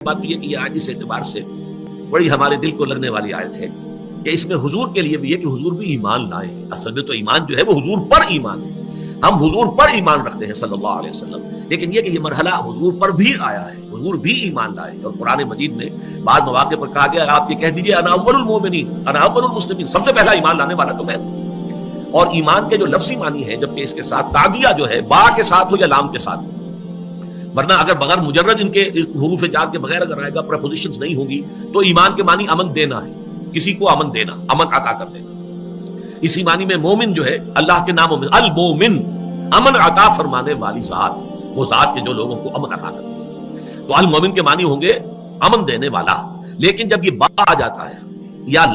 بات یہ کہ یہ آیت اس اعتبار سے بڑی ہمارے دل کو لگنے والی آیت ہے کہ اس میں حضور کے لیے بھی ہے کہ حضور بھی ایمان لائیں. اصل میں تو ایمان جو ہے وہ حضور پر ایمان ہے. ہم حضور پر ایمان رکھتے ہیں صلی اللہ علیہ وسلم، لیکن یہ کہ یہ مرحلہ حضور پر بھی آیا ہے، حضور بھی ایمان لائے. اور قرآن مجید میں بعض مواقع پر کہا گیا آپ یہ کہہ دیجئے انا اول المؤمنین انا اول المسلمین، سب سے پہلا ایمان لانے والا تو میں ہوں. اور ایمان کے جو لفظی معنی ہے، جبکہ اس کے ساتھ تعدیہ جو ہے با کے ساتھ ہو یا لام کے ساتھ ہو، ورنہ اگر بغیر مجرد ان کے حروف جار کے بغیر اگر آئے گا، پریپوزیشنز نہیں ہوگی، تو ایمان کے معنی امن دینا ہے، کسی کو امن دینا، امن عطا کر دینا. اسی معنی میں مومن جو ہے اللہ کے ناموں میں المومن، امن عطا فرمانے والی ذات، وہ ذات کے جو لوگوں کو امن عطا کرتی ہے. تو المومن کے معنی ہوں گے امن دینے والا. لیکن جب یہ با آ جاتا ہے یا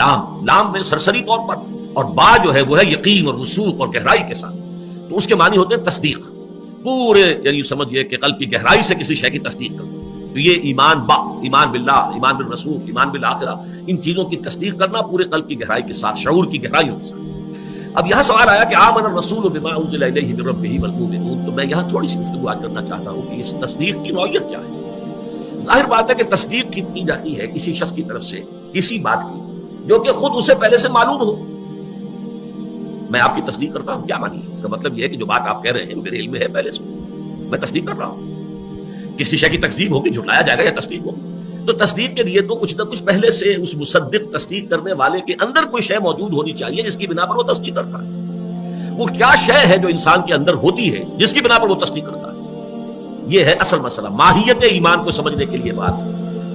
لام میں سرسری طور پر، اور با جو ہے وہ ہے یقین اور وثوق اور گہرائی کے ساتھ، تو اس کے معنی ہوتے ہیں تصدیق. پورے یعنی سمجھئے کہ قلب کی گہرائی سے کسی شے کی تصدیق کرنا. تو یہ ایمان با، ایمان باللہ، ایمان بالرسول، ایمان بالآخرہ، ان چیزوں کی تصدیق کرنا پورے قلب کی گہرائی کے ساتھ، شعور کی گہرائیوں کے ساتھ. اب یہاں سوال آیا کہ آمن الرسول بما انزل الیہ من ربہ والمؤمنون، تو میں یہاں تھوڑی سی گفتگو آج کرنا چاہتا ہوں کہ اس تصدیق کی نوعیت کیا ہے. ظاہر بات ہے کہ تصدیق کی جاتی ہے کسی شخص کی طرف سے کسی بات کی جو کہ خود اسے پہلے سے معلوم ہو. میں آپ کی تصدیق کرتا ہوں، کیا مانی ہے؟ اس کا مطلب یہ ہے کہ جو بات آپ کہہ رہے ہیں میرے علم میں ہے پہلے سے، میں تصدیق کر رہا ہوں. کسی شے کی تکذیب ہوگی، جھٹلایا جائے گا یا تصدیق ہوگی، تو تصدیق کے لیے تو کچھ نہ کچھ پہلے سے اس مصدق تصدیق کرنے والے کے اندر کوئی شے موجود ہونی چاہیے جس کی بنا پر وہ تصدیق کرتا ہے. وہ کیا شے ہے جو انسان کے اندر ہوتی ہے جس کی بنا پر وہ تصدیق کرتا ہے؟ یہ ہے اصل مسئلہ. ماہیت ایمان کو سمجھنے کے لیے بات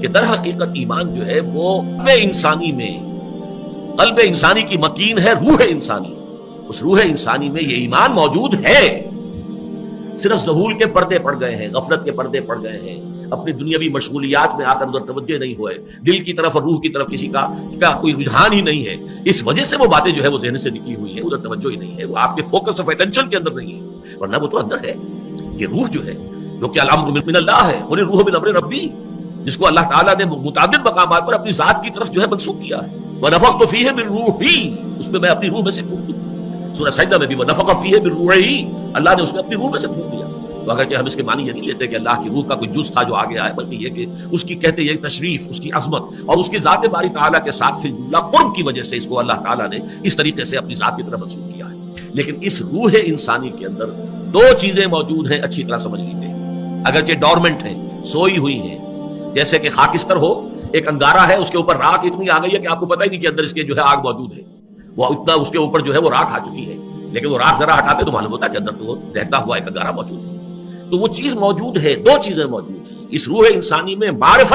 کہ در حقیقت ایمان جو ہے وہ قلب انسانی کی مکین ہے، روح انسانی. اس روح انسانی میں یہ ایمان موجود ہے، صرف ذہول کے پردے پڑ گئے ہیں، غفلت کے پردے پڑ گئے ہیں، اپنی دنیاوی مشغولیات میں آ کر ادھر توجہ نہیں ہوئے، دل کی طرف اور روح کی طرف کسی کا کوئی رجحان ہی نہیں ہے. اس وجہ سے وہ باتیں جو ہے وہ ذہن سے نکلی ہوئی ہیں، ادھر توجہ ہی نہیں ہے، وہ آپ کے فوکس آف اٹینشن کے اندر نہیں ہے. ورنہ وہ تو اندر ہے. یہ روح جو ہے، جو کہ الامر من اللہ ہے، قل الروح من امر ربی، جس کو اللہ تعالیٰ نے متعدد مقامات پر اپنی ذات کی طرف جو ہے منسوب کیا ہے. وَنَفَخْتُ فِيهِ مِن رُوحِي، اس میں میں اپنی روح میں سے پھونک دوں. سورہ سجدہ میں بھی وَنَفَخَ فِيهِ مِن رُوحِهِ، اللہ نے اس میں اپنی روح میں سے پھونک دیا. تو اگرچہ ہم اس کے معنی یہ نہیں لیتے کہ اللہ کی روح کا کوئی جز تھا جو آگے آئے، بلکہ یہ کہ اس کی کہتے یہ تشریف، اس کی عظمت اور اس کی ذات باری تعالیٰ کے ساتھ سے جملہ قرب کی وجہ سے اس کو اللہ تعالیٰ نے اس طریقے سے اپنی ذات کی طرف منسوب کیا ہے. لیکن اس روح انسانی کے اندر دو چیزیں موجود ہیں، اچھی طرح سمجھ لیجیے. اگرچہ ڈورمنٹ ہیں، سوئی ہوئی ہیں، جیسے کہ خاکستر ہو، ایک انگارہ ہے، اس کے اوپر راکھ اتنی آ گئی ہے کہ آپ کو پتہ ہی نہیں کہ اندر اس کے جو ہے آگ موجود ہے. وہ اتنا اس کے اوپر جو ہے وہ راکھ آ چکی ہے، لیکن وہ راکھ ذرا ہٹاتے تو معلوم ہوتا ہے کہ اندر تو وہ دہتا ہوا ایک انگارہ موجود ہے. تو وہ چیز موجود ہے، دو چیزیں موجود ہیں اس روح انسانی میں. معرفت